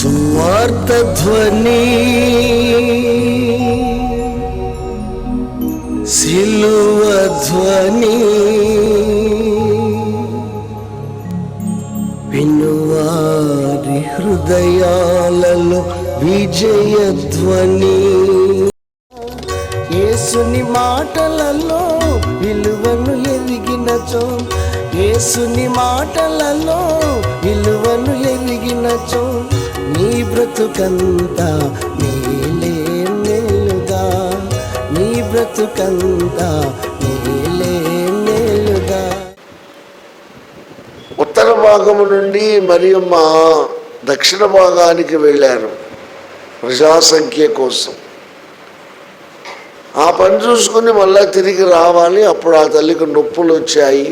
సువార్త ధ్వని సిలువ ధ్వని వినువారి హృదయాలలో విజయ ధ్వని. యేసుని మాటలలో విలువను ఎరిగినచో, యేసుని మాటలలో విలువను ఎరిగినచో, నీ బ్రతుకంతా మేలే మేలుగా, నీ బ్రతుకంతా మేలే మేలుగా. ఉత్తర భాగము నుండి మరియు మా దక్షిణ భాగానికి వెళ్ళారు ప్రజాసంఖ్య కోసం. ఆ పని చూసుకుని మళ్ళీ తిరిగి రావాలి. అప్పుడు ఆ తల్లికి నొప్పులు వచ్చాయి,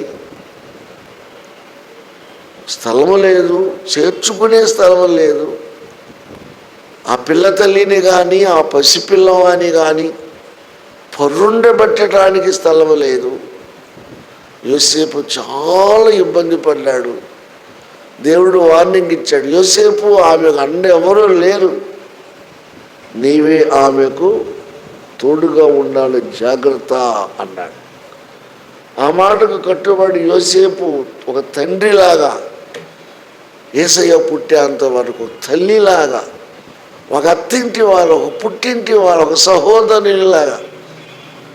స్థలము లేదు, చేర్చుకునే స్థలం లేదు. ఆ పిల్ల తల్లిని కానీ ఆ పసిపిల్లవాని కానీ పరుండబెట్టడానికి స్థలము లేదు. యోసేపు చాలా ఇబ్బంది పడ్డాడు. దేవుడు వార్నింగ్ ఇచ్చాడు, యోసేపు ఆమెకు అన్న ఎవరూ లేరు, నీవే ఆమెకు తోడుగా ఉండాలి, జాగ్రత్త అన్నాడు. ఆ మాటకు కట్టుబడి యోసేపు ఒక తండ్రిలాగా, యేసయ్య పుట్టేంత వరకు తల్లిలాగా, ఒక అత్తింటి వారు, ఒక పుట్టింటి వారు, ఒక సహోదరునిలాగా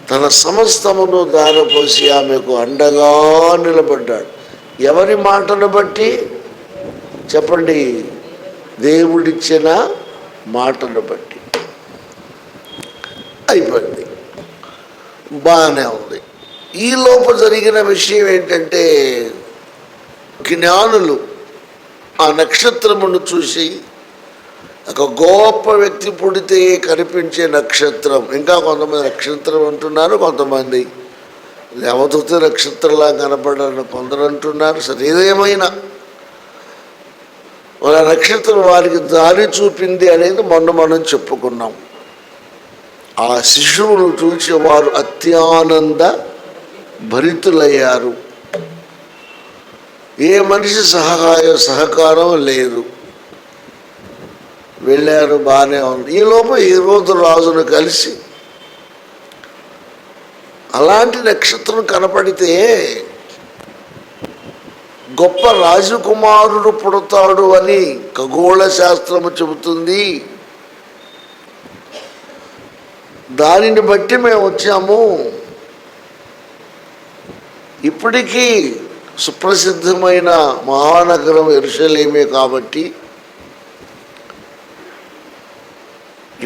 తన సమస్తమును దారపోసి ఆమెకు అండగా నిలబడ్డాడు. ఎవరి మాటను బట్టి చెప్పండి? దేవుడిచ్చిన మాటను బట్టి. అయిపోయింది, బాగానే ఉంది. ఈ లోపు జరిగిన విషయం ఏంటంటే, జ్ఞానులు ఆ నక్షత్రమును చూసి, ఒక గొప్ప వ్యక్తి పుడితే కనిపించే నక్షత్రం, ఇంకా కొంతమంది నక్షత్రం అంటున్నారు, కొంతమంది దేవదూత నక్షత్రంలా కనపడాలని కొందరు అంటున్నారు. సరే, ఏదేమైనా మన నక్షత్రం వారికి దారి చూపింది అనేది మనం చెప్పుకున్నాం. ఆ శిశువును చూసి వారు అత్యానంద భరితులయ్యారు. ఏ మనిషి సహకారం లేదు, వెళ్ళారు, బాగానే ఉంది. ఈలోపు హేరోదు రాజును కలిసి అలాంటి నక్షత్రం కనపడితే గొప్ప రాజకుమారుడు పుడతాడు అని ఖగోళ శాస్త్రము చెబుతుంది, దానిని బట్టి మేము వచ్చాము. ఇప్పటికీ సుప్రసిద్ధమైన మహానగరం యెరూషలేమే కాబట్టి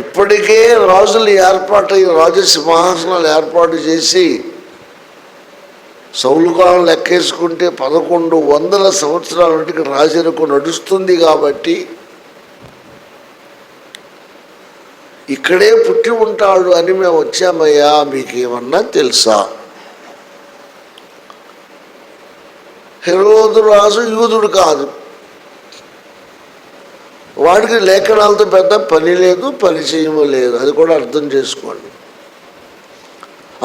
ఇప్పటికే రాజులు రాజసింహాసనాలు ఏర్పాటు చేసి సౌలుకాలం లెక్కేసుకుంటే 1100 సంవత్సరాల నుండి రాజరికం నడుస్తుంది. కాబట్టి ఇక్కడే పుట్టి ఉంటాడు అని మేము వచ్చామయ్యా, మీకేమన్నా తెలుసా? హెరోదు రాజు యూదుడు కాదు, వాడికి లేఖనాలతో పెద్ద పని లేదు, పరిచయము లేదు. అది కూడా అర్థం చేసుకోండి.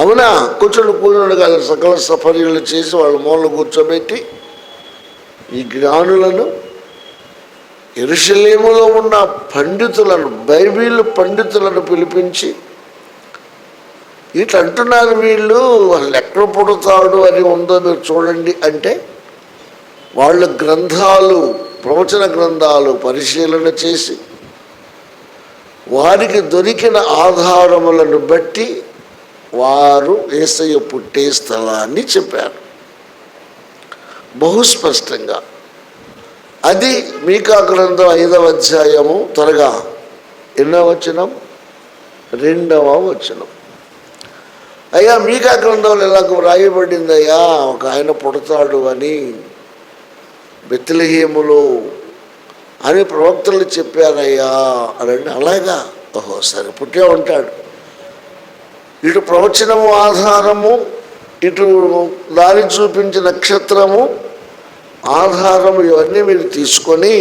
అవునా? కూర్చొని కాదు, సకల సఫర్యలు చేసి వాళ్ళ మూల కూర్చోబెట్టి ఈ జ్ఞానులను, యెరూషలేములో ఉన్న పండితులను, బైబిల్ పండితులను పిలిపించి, ఇట్లా అంటున్నారు వీళ్ళు, వాళ్ళు ఎక్కడ పుడతాడు అని ఉందో మీరు చూడండి అంటే, వాళ్ళ గ్రంథాలు, ప్రవచన గ్రంథాలు పరిశీలన చేసి వారికి దొరికిన ఆధారములను బట్టి వారు యేసయ్య పుట్టే స్థలాన్ని చెప్పారు బహుస్పష్టంగా. అది మీకా గ్రంథం 5వ అధ్యాయము, త్వరగా ఎన్నో వచనం? 2వ వచనం. అయ్యా, మీకా గ్రంథంలో ఎలాగో రాయబడిందయ్యా, ఒక ఆయన పుడతాడు అని బెత్లెహేములో అని ప్రవక్తలు చెప్పారయ్యా అని. అలాగా? ఓహో, సరే, పుట్టే ఉంటాడు. ఇటు ప్రవచనము ఆధారము, ఇటు దారి చూపించిన నక్షత్రము ఆధారము, ఇవన్నీ మీరు తీసుకొని,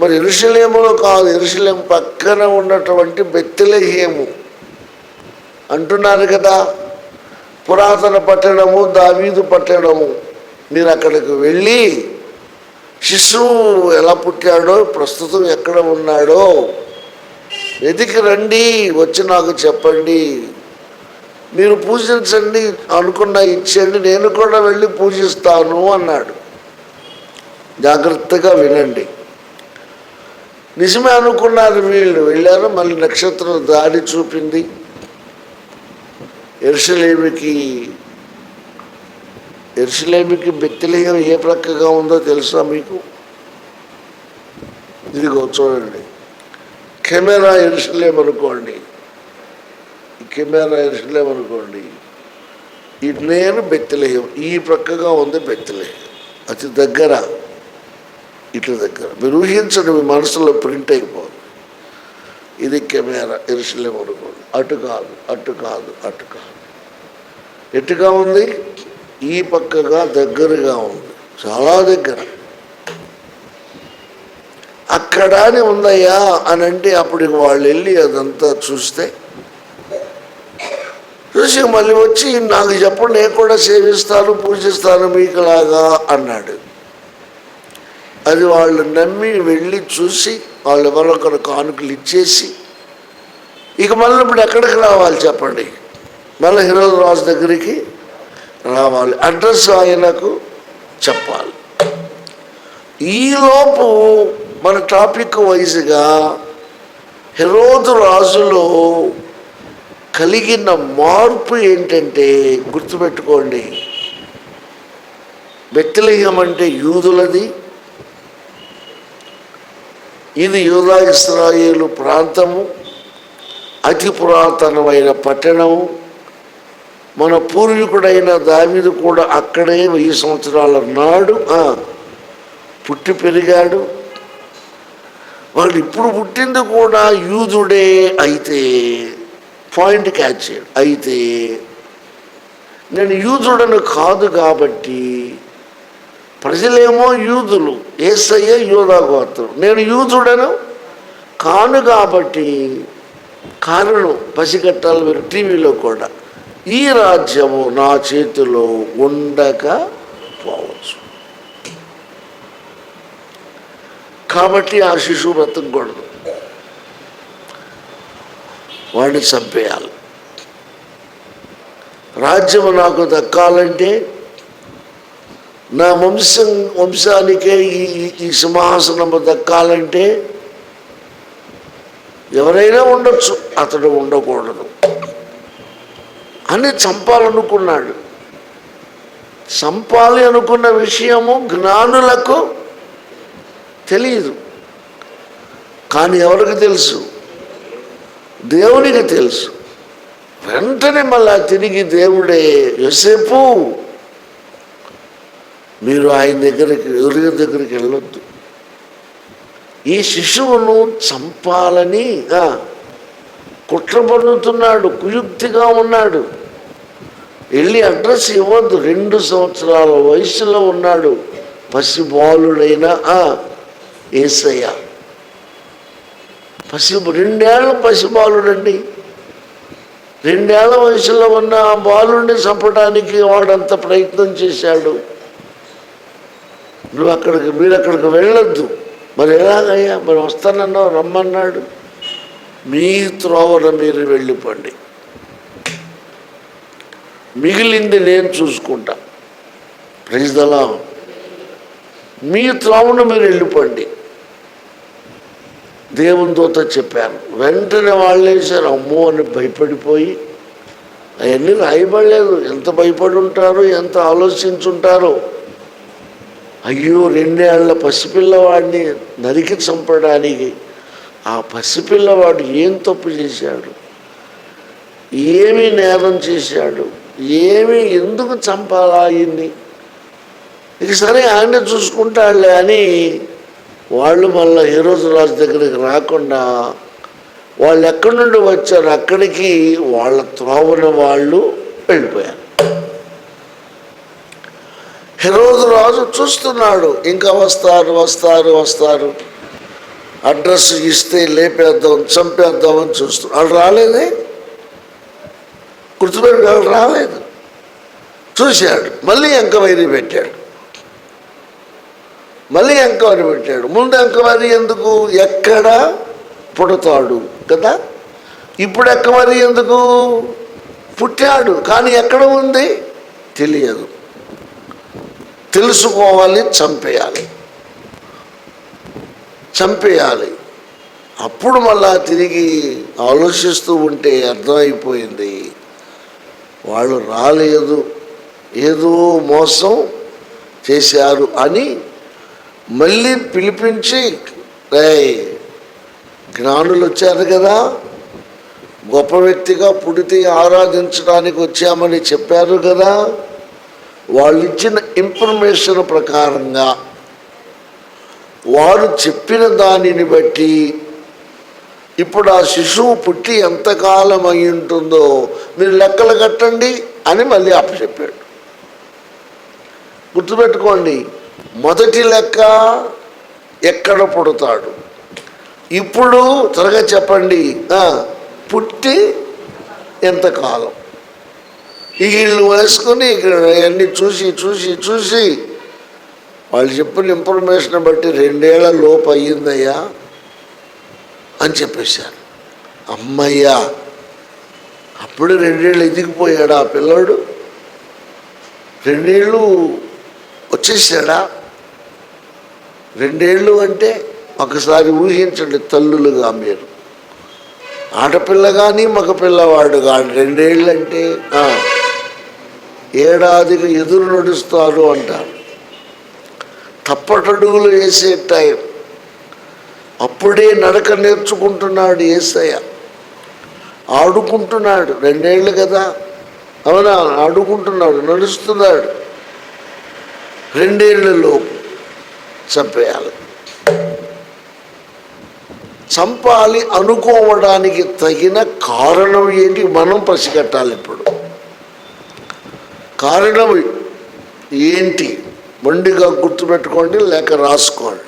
మరి యెరూషలేములో కాదు, యెరూషలేము పక్కన ఉన్నటువంటి బెత్లెహేము అంటున్నారు కదా, పురాతన పట్టణము, దావీదు పట్టణము. మీరు అక్కడికి వెళ్ళి శిశువు ఎలా పుట్టాడో, ప్రస్తుతం ఎక్కడ ఉన్నాడో వెతికి రండి, వచ్చి నాకు చెప్పండి, మీరు పూజించండి, అనుకున్న ఇచ్చేయండి, నేను కూడా వెళ్ళి పూజిస్తాను అన్నాడు. జాగ్రత్తగా వినండి. నిజమే అనుకున్నారు వీళ్ళు. వెళ్ళారు. మళ్ళీ నక్షత్రం దారి చూపింది. యెరూషలేముకి బెత్లెహేము ఏ ప్రక్కగా ఉందో తెలుసా మీకు? ఇదిగో చూడండి, కెమెరా యెరూషలేము అనుకోండి, కెమెరా యెరూషలేము అనుకోండి, ఇది నేను బెత్లెహేము, ఈ ప్రక్కగా ఉంది బెత్లెహేము, అతి దగ్గర, ఇట్లా దగ్గర. మీరు ఊహించండి, మీ మనసులో ప్రింట్ అయిపోతుంది. ఇది కెమెరా యెరూషలేము అనుకోండి. అటు కాదు, అటు కాదు, అటు కాదు, ఎటుగా ఉంది? ఈ పక్కగా దగ్గరగా ఉంది, చాలా దగ్గర. అక్కడ అని ఉందయ్యా అని అంటే అప్పుడు వాళ్ళు వెళ్ళి అదంతా చూస్తే, చూసి మళ్ళీ వచ్చి నాకు చెప్పండి, నేను కూడా సేవిస్తాను, పూజిస్తాను మీకులాగా అన్నాడు. అది వాళ్ళు నమ్మి వెళ్ళి చూసి వాళ్ళు ఎవరొకరు కానుకలు ఇచ్చేసి ఇక మళ్ళీ ఇప్పుడు ఎక్కడికి రావాలి చెప్పండి? మళ్ళీ హెరోదు రాజు దగ్గరికి రావాలి, అడ్రస్ ఆయనకు చెప్పాలి. ఈలోపు మన టాపిక్ వైజ్గా హెరోదు రాజులో కలిగిన మార్పు ఏంటంటే, గుర్తుపెట్టుకోండి, బెత్లెహేము అంటే యూదులది, ఇది యూదా ఇశ్రాయేలు ప్రాంతము, అతి పురాతనమైన పట్టణము. మన పూర్వీకుడైన దావీదు కూడా అక్కడే 1000 సంవత్సరాల నాడు పుట్టి పెరిగాడు. వాడు ఇప్పుడు పుట్టింది కూడా యూదుడే. అయితే పాయింట్ క్యాచ్ చేయడు. అయితే నేను యూదుడను కాదు కాబట్టి, ప్రజలేమో యూదులు, యేసయ్య యూదా గోత్రం, నేను యూదుడను కాను కాబట్టి కారణం పసిగట్టాలి మీరు టీవీలో కూడా, ఈ రాజ్యము నా చేతిలో ఉండకపోవచ్చు, కాబట్టి ఆ శిశువు బ్రతకూడదు, వాడిని చంపేయాలి. రాజ్యము నాకు దక్కాలంటే, నా వంశానికే ఈ సింహాసనము దక్కాలంటే, ఎవరైనా ఉండొచ్చు, అతడు ఉండకూడదు అని చంపాలనుకున్నాడు. చంపాలి అనుకున్న విషయము జ్ఞానులకు తెలియదు, కానీ ఎవరికి తెలుసు? దేవునికి తెలుసు. వెంటనే మళ్ళా తిరిగి దేవుడే, యోసేపు మీరు ఆయన దగ్గరికి, ఎవరి దగ్గరికి వెళ్ళొద్దు, ఈ శిశువును చంపాలని కుట్ర పన్నుతున్నాడు, కుయుక్తిగా ఉన్నాడు, వెళ్ళి అడ్రస్ ఇవ్వద్దు. 2 సంవత్సరాల వయసులో ఉన్నాడు పసిబాలుడైన యేసయ్య. 2 ఏళ్ల పసిబాలుడండి. 2 ఏళ్ల వయసులో ఉన్న ఆ బాలుడిని చంపడానికి వాడంత ప్రయత్నం చేశాడు. మీరు అక్కడికి వెళ్ళొద్దు. మరి ఎలాగయ్యా? మరి వస్తానన్నావు, రమ్మన్నాడు. మీ త్రోవన మీరు వెళ్ళిపోండి, మిగిలింది నేను చూసుకుంటా. Praise the Lord. మీ త్రోవన మీరు వెళ్ళిపోండి, దేవుని దూత చెప్పారు. వెంటనే వాళ్ళు వేశారు. అమ్మో అని భయపడిపోయి, అవన్నీ రాయబడలేదు, ఎంత భయపడి ఉంటారో, ఎంత ఆలోచించుంటారో. అయ్యో, 2 ఏళ్ల పసిపిల్లవాడిని నరికి చంపడానికి, ఆ పసిపిల్లవాడు ఏం తప్పు చేశాడు, ఏమి నేరం చేశాడు, ఎందుకు చంపాలా ఆయన్ని? ఇక సరే ఆయన చూసుకుంటాడులే అని వాళ్ళు మళ్ళీ హెరోదు రాజు దగ్గరికి రాకుండా, వాళ్ళు ఎక్కడి నుండి వచ్చారు అక్కడికి వాళ్ళ త్రోవన వాళ్ళు వెళ్ళిపోయారు. హెరోదు రాజు చూస్తున్నాడు, ఇంకా వస్తారు, అడ్రస్ ఇస్తే లేపేద్దాం, చంపేద్దామని చూస్తున్నాడు. వాళ్ళు రాలేదే, గుర్తుపెట్టి వాళ్ళు రాలేదు. చూశాడు, మళ్ళీ ఎంక్వైరీ పెట్టాడు. మళ్ళీ ఎంక్వైరీ పెట్టాడు. ముందు ఎంక్వైరీ ఎందుకు? ఎక్కడ పుడతాడు కదా. ఇప్పుడు ఎంక్వైరీ ఎందుకు? పుట్టాడు కానీ ఎక్కడ ఉంది తెలియదు. తెలుసుకోవాలి, చంపేయాలి. అప్పుడు మళ్ళా తిరిగి ఆలోచిస్తూ ఉంటే అర్థమైపోయింది, వాళ్ళు రాలేదు, ఏదో మోసం చేశారు అని మళ్ళీ పిలిపించి, జ్ఞానులు వచ్చారు కదా, గొప్ప వ్యక్తిగా పుడితే ఆరాధించడానికి వచ్చామని చెప్పారు కదా, వాళ్ళు ఇచ్చిన ఇన్ఫర్మేషన్ ప్రకారంగా వారు చెప్పిన దానిని బట్టి ఇప్పుడు ఆ శిశువు పుట్టి ఎంతకాలం అయి ఉంటుందో మీరు లెక్కలు కట్టండి అని మళ్ళీ అప్పచెప్పాడు. గుర్తుపెట్టుకోండి, మొదటి లెక్క ఎక్కడ పుడతాడు. ఇప్పుడు త్వరగా చెప్పండి, పుట్టి ఎంతకాలం. ఈ ఇళ్ళు వేసుకొని ఇక్కడ అన్నీ చూసి వాళ్ళు చెప్పిన ఇన్ఫర్మేషన్ బట్టి 2 ఏళ్ల లోపు అయ్యిందయ్యా అని చెప్పేశారు. అమ్మయ్యా, అప్పుడు 2 ఏళ్ళు ఎదిగిపోయాడా ఆ పిల్లోడు? 2 ఏళ్ళు వచ్చేసాడా? 2 ఏళ్ళు అంటే ఒకసారి ఊహించండి, తల్లులుగా మీరు, ఆడపిల్ల కానీ మగపిల్లవాడు కానీ 2 ఏళ్ళు అంటే ఏడాదికి ఎదురు నడుస్తారు అంటారు. తప్పటడుగులు వేసే టైం. అప్పుడే నడక నేర్చుకుంటున్నాడు యేసయ్య. ఆడుకుంటున్నాడు, 2 ఏళ్ళు కదా, అవునా, ఆడుకుంటున్నాడు, నడుస్తున్నాడు. 2 ఏళ్లలోపు చంపేయాలి. చంపాలి అనుకోవడానికి తగిన కారణం ఏంటి మనం పసిగట్టాలి. ఇప్పుడు కారణం ఏంటి మొండిగా గుర్తుపెట్టుకోండి, లేక రాసుకోండి.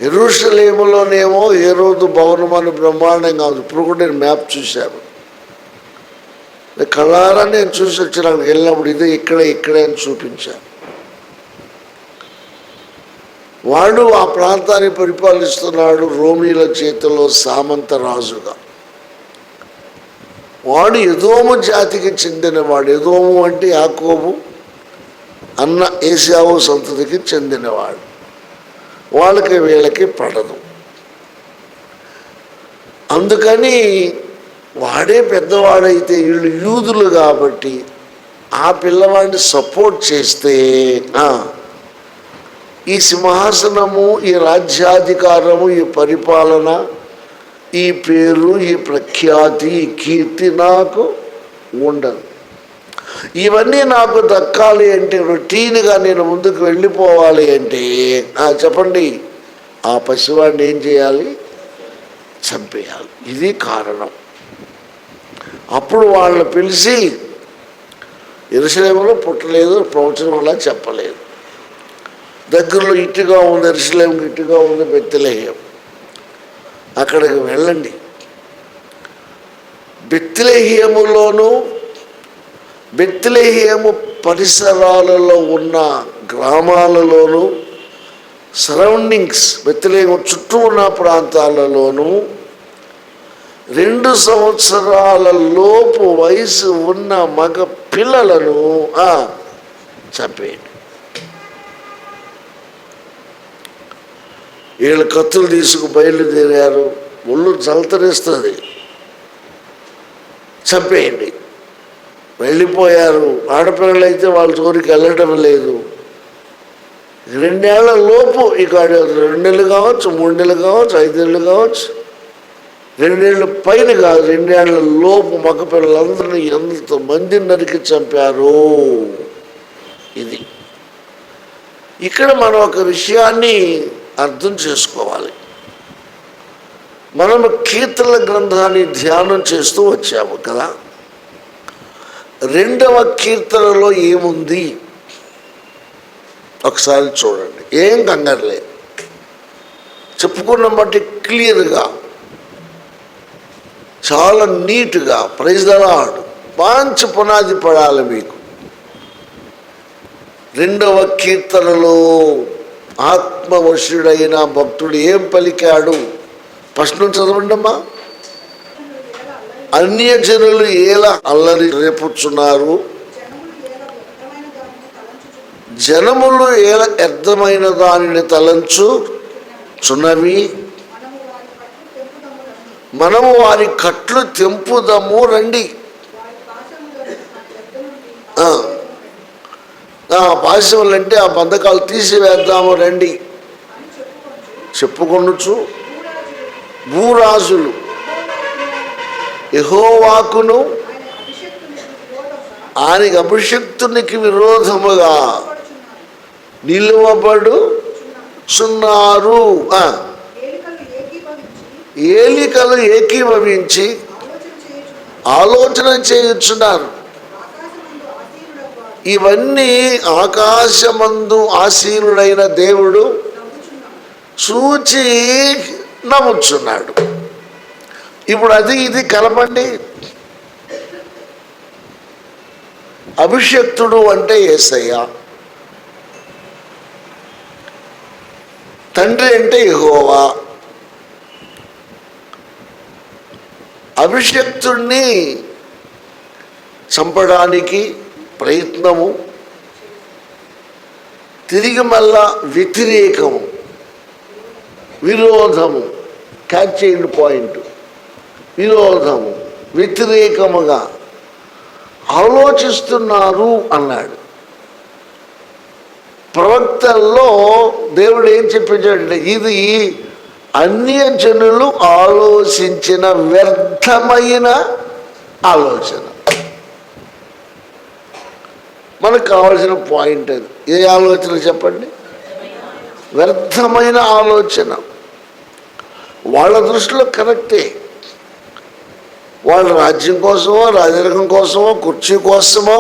యెరూషలేములోనేమో హేరోదు భవనం అని బ్రహ్మాండంగా ఉంది. ఇప్పుడు కూడా నేను మ్యాప్ చూశాను, కళ్ళారా నేను చూసి వచ్చిన వెళ్ళినప్పుడు ఇదే ఇక్కడే అని చూపించాను. వాడు ఆ ప్రాంతాన్ని పరిపాలిస్తున్నాడు రోమీల చేతిలో సామంత రాజుగా. వాడు ఎదోము జాతికి చెందినవాడు. ఎదోము అంటే యాకోబు అన్న ఏశావు సంతతికి చెందినవాడు. వాళ్ళకి వీళ్ళకి పడదు. అందుకని వాడే పెద్దవాడైతే వీళ్ళు యూదులు కాబట్టి ఆ పిల్లవాడిని సపోర్ట్ చేస్తే ఈ సింహాసనము, ఈ రాజ్యాధికారము, ఈ పరిపాలన, ఈ పేరు, ఈ ప్రఖ్యాతి, ఈ కీర్తి నాకు ఉండదు. ఇవన్నీ నాకు దక్కాలి అంటే, రొటీన్గా నేను ముందుకు వెళ్ళిపోవాలి అంటే చెప్పండి, ఆ పసివాడిని ఏం చేయాలి? చంపేయాలి. ఇది కారణం. అప్పుడు వాళ్ళని పిలిచి, యెరూషలేములో పుట్టలేదు, ప్రవచనం వల్ల చెప్పలేదు. దగ్గరలో ఇటుగా ఉంది, యెరూషలేముకి ఇటుగా ఉంది బెత్లెహేము, అక్కడికి వెళ్ళండి. బెత్లెహేములోను బెత్లెహేము పరిసరాలలో ఉన్న గ్రామాలలోను, సరౌండింగ్స్ బెత్లెహేము చుట్టూ ఉన్న ప్రాంతాలలోనూ 2 సంవత్సరాల లోపు వయసు ఉన్న మగ పిల్లలను చంపేయండి. వీళ్ళు కత్తులు తీసుకు బయలుదేరారు. ఒళ్ళు జలతరిస్తుంది. చంపేయండి. వెళ్ళిపోయారు. ఆడపిల్లలైతే వాళ్ళ చోరికి వెళ్ళడం లేదు. 2 ఏళ్ల లోపు ఇక 2 నెలలు కావచ్చు, 3 నెలలు కావచ్చు, 5 ఏళ్ళు కావచ్చు, 2 ఏళ్ళ పైన కాదు, 2 ఏళ్ల లోపు మగపిల్లలందరినీ ఎంతమంది నరికి చంపారు. ఇది ఇక్కడ మనం ఒక విషయాన్ని అర్థం చేసుకోవాలి. మనము కీర్తనల గ్రంథాన్ని ధ్యానం చేస్తూ వచ్చాము కదా. 2వ కీర్తనలో ఏముంది ఒకసారి చూడండి. ఏం కంగారులే, చెప్పుకున్న బట్టి క్లియర్గా, చాలా నీట్గా, ప్రైజ్ ద లార్డ్, మంచి పునాది పడాలి మీకు. 2వ కీర్తనలో ఆత్మవశుడైన భక్తుడు ఏం పలికాడు? ఫస్ట్ నుంచి చదవండమ్మా. అన్యజనులు ఎలా అల్లరి రేపుచున్నారు, జనములు ఎలా వ్యర్థమైన దానిని తలంచుచున్నవి, మనము వారి కట్లు తెంపుదము రండి. పాశములంటే ఆ బంధకాలు తీసివేద్దాము రండి చెప్పుకొనుచు భూరాజులు యెహోవాకును ఆయన అభిషిక్తునికి విరోధముగా నిలువబడుచున్నారు. ఏలికలు ఏకీభవించి ఆలోచన చేయుచున్నారు. ఇవన్నీ ఆకాశమందు ఆసీనుడైన దేవుడు చూచి నమ్ముచున్నాడు. ఇప్పుడు అది ఇది కలపండి. అభిషక్తుడు అంటే యేసయ్య, తండ్రి అంటే యెహోవా. అభిషక్తుడిని చంపడానికి ప్రయత్నము, తిరిగి మళ్ళా వ్యతిరేకము, విరోధము. క్యాచ్ చేయండి పాయింట్. విరోధము, వ్యతిరేకముగా ఆలోచిస్తున్నారు అన్నాడు. ప్రవక్తల్లో దేవుడు ఏం చెప్పించాడంటే, ఇది అన్యజనులు ఆలోచించిన వ్యర్థమైన ఆలోచన. మనకు కావాల్సిన పాయింట్ అది. ఏ ఆలోచన చెప్పండి? వ్యర్థమైన ఆలోచన. వాళ్ళ దృష్టిలో కరెక్టే. వాళ్ళ రాజ్యం కోసమో, రాజరికం కోసమో, కుర్చీ కోసమో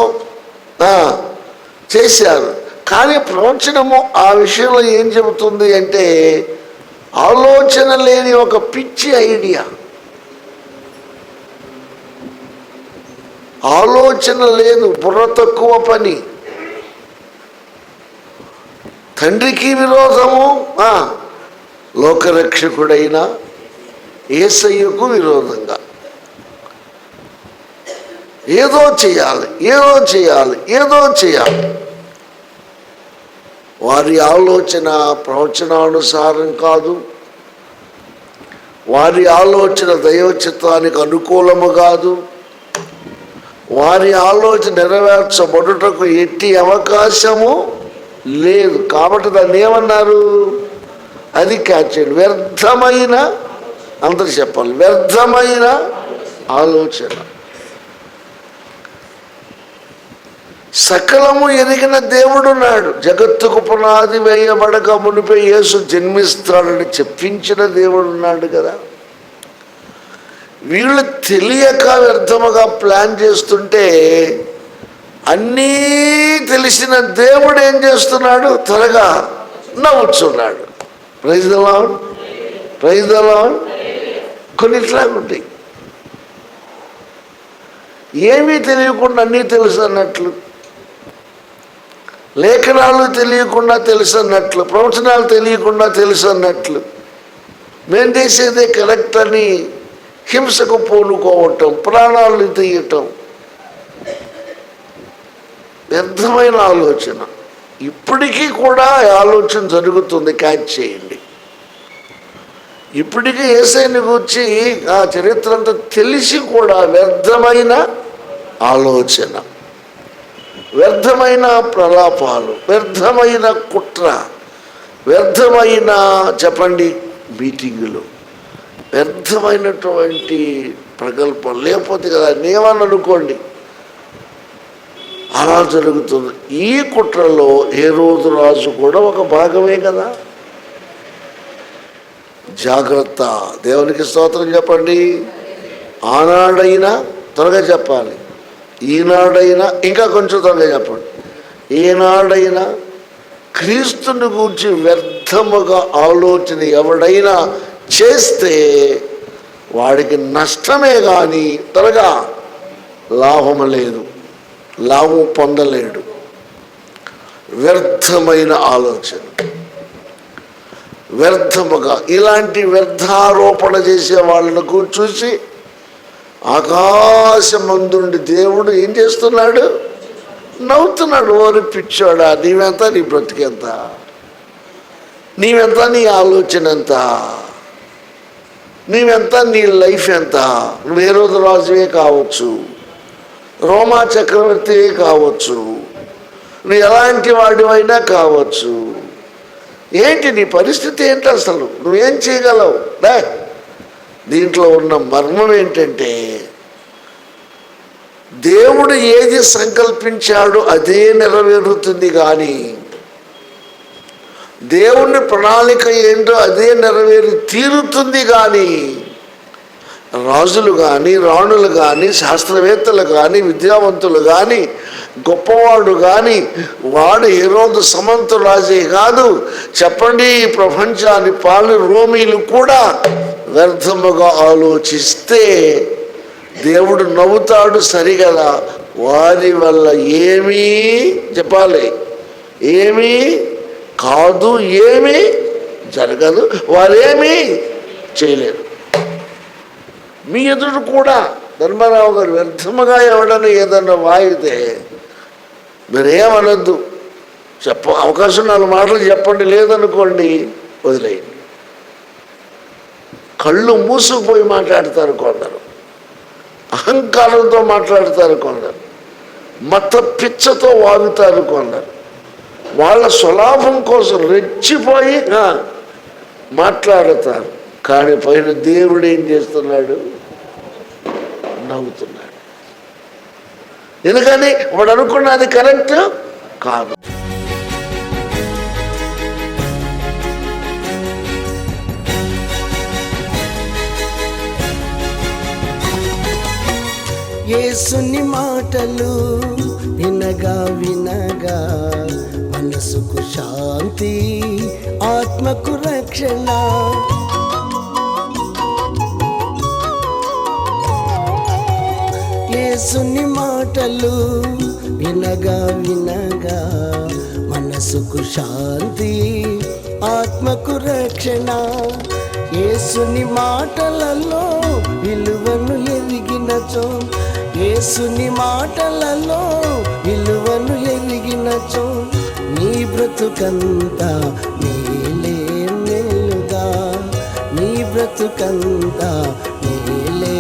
చేశారు. కానీ ప్రవచనము ఆ విషయంలో ఏం చెబుతుంది అంటే, ఆలోచన లేని ఒక పిచ్చి ఐడియా, ఆలోచన లేదు, బుర్ర తక్కువ పని, తండ్రికి విరోధము, లోకరక్షకుడైన యేసయ్యకు విరోధంగా ఏదో చేయాలి, ఏదో చేయాలి, ఏదో చేయాలి. వారి ఆలోచన ప్రవచనానుసారం కాదు. వారి ఆలోచన దైవచిత్తానికి అనుకూలము కాదు. వారి ఆలోచన నెరవేర్చబడుటకు ఎట్టి అవకాశము లేదు. కాబట్టి దాన్ని ఏమన్నారు? అది క్యాచ్ చేయండి. వ్యర్థమైన, అందరు చెప్పాలి, వ్యర్థమైన ఆలోచన. సకలము ఎరిగిన దేవుడున్నాడు. జగత్తుకు పునాది వేయబడక మునిపే యేసు జన్మిస్తాడని చెప్పించిన దేవుడున్నాడు కదా. వీళ్ళు తెలియక వ్యర్థముగా ప్లాన్ చేస్తుంటే, అన్నీ తెలిసిన దేవుడు ఏం చేస్తున్నాడు? త్వరగా నవ్వుచున్నాడు. Praise the Lord, praise the Lord. కొన్ని ఇట్లాగుంటాయి, ఏమీ తెలియకుండా అన్నీ తెలుసు అన్నట్లు, లేఖనాలు తెలియకుండా తెలుసు అన్నట్లు, ప్రవచనాలు తెలియకుండా తెలుసు అన్నట్లు, మేము చేసేదే కరెక్ట్ అని హింసకు పూనుకోవటం, ప్రాణాలను తీయటం, వ్యర్థమైన ఆలోచన. ఇప్పటికీ కూడా ఆలోచన జరుగుతుంది. క్యాచ్ చేయండి. ఇప్పటికీ యేసయ్యని గురించి ఆ చరిత్ర అంతా తెలిసి కూడా వ్యర్థమైన ఆలోచన, వ్యర్థమైన ప్రలాపాలు, వ్యర్థమైన కుట్ర, వ్యర్థమైన చెప్పండి మీటింగులు, వ్యర్థమైనటువంటి ప్రగల్భం. లేకపోతే కదా నేమని అనుకోండి, అలా జరుగుతుంది. ఈ కుట్రలో హేరోదు రాజు కూడా ఒక భాగమే కదా. జాగ్రత్త. దేవునికి స్తోత్రం చెప్పండి. ఆనాడైనా త్వరగా చెప్పాలి, ఈనాడైనా ఇంకా కొంచెం త్వరగా చెప్పండి. ఏనాడైనా క్రీస్తుని గురించి వ్యర్థముగా ఆలోచన ఎవడైనా చేస్తే వాడికి నష్టమే కానీ త్వరగా లాభం లేదు, లాభం పొందలేడు. వ్యర్థమైన ఆలోచన. వ్యర్థముగా ఇలాంటి వ్యర్థారోపణ చేసే వాళ్ళను చూసి ఆకాశమందుండి దేవుడు ఏం చేస్తున్నాడు? నవ్వుతున్నాడు. ఓరి పిచ్చోడా, నీవెంత, నీ బ్రతికెంత, నీవెంత, నీ ఆలోచన ఎంత, నీవెంత, నీ లైఫ్ ఎంత. నువ్వు ఏ రోజు రాజువే కావచ్చు, రోమా చక్రవర్తివే కావచ్చు, నువ్వు ఎలాంటి వాడివైనా కావచ్చు. ఏంటి నీ పరిస్థితి ఏంటి? అసలు నువ్వేం చేయగలవు? దీంట్లో ఉన్న మర్మం ఏంటంటే, దేవుడు ఏది సంకల్పించాడో అదే నెరవేరుతుంది, కానీ దేవుని ప్రణాళిక ఏంటో అదే నెరవేరి తీరుతుంది. కానీ రాజులు కానీ, రాణులు కానీ, శాస్త్రవేత్తలు కానీ, విద్యావంతులు కానీ, గొప్పవాడు కానీ, వాడు హెరోదు సమంత రాజే కాదు, చెప్పండి, ఈ ప్రపంచాన్ని పాలు రోమీలు కూడా వ్యర్థముగా ఆలోచిస్తే దేవుడు నవ్వుతాడు. సరిగదా, వారి వల్ల ఏమీ చెప్పాలి, ఏమీ కాదు, ఏమీ జరగదు, వారేమీ చేయలేరు. మీ ఎదురు కూడా ధర్మారావు గారు వ్యర్థముగా ఎవడన్నా ఏదన్నా వాయితే మీరేమనొద్దు, అవకాశం 4 మాటలు చెప్పండి, లేదనుకోండి వదిలేయండి. కళ్ళు మూసుకుపోయి మాట్లాడతారు కొందరు, అహంకారంతో మాట్లాడతారు కొందరు, మత పిచ్చతో వాగుతారు కొందరు, వాళ్ళ స్వలాభం కోసం రెచ్చిపోయి మాట్లాడతారు. కానీ పైన దేవుడు ఏం చేస్తున్నాడు? నవ్వుతున్నాడు. ఎందుకని? వాడు అనుకున్నది కరెక్ట్ కాదు. యేసుని మాటలు వినగా వినగా మనసుకు శాంతి, ఆత్మకు రక్షణ. యేసుని మాటలు వినగా వినగా మనసుకు శాంతి, ఆత్మకు రక్షణ. యేసుని మాటలలో విలువను ఎరిగినచో, యేసుని మాటలలో విలువను ఎరిగినచో నీ బ్రతుకంతా మేలే మేలుగా, నీ బ్రతుకంతా మేలే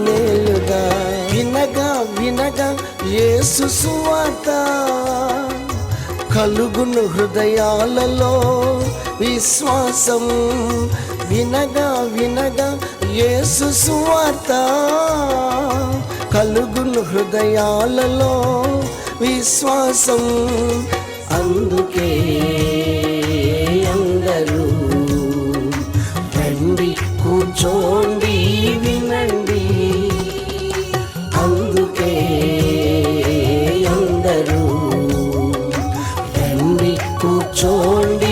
మేలుగా. వినగా వినగా యేసు సువార్త కలుగును హృదయాలలో విశ్వాసం. వినగా వినగా యేసు సువార్త కలుగును హృదయాలలో విశ్వాసం. అందుకే అందరూ రండి, కూర్చోండి, వినండి. అందుకే అందరూ రండి, కూర్చోండి,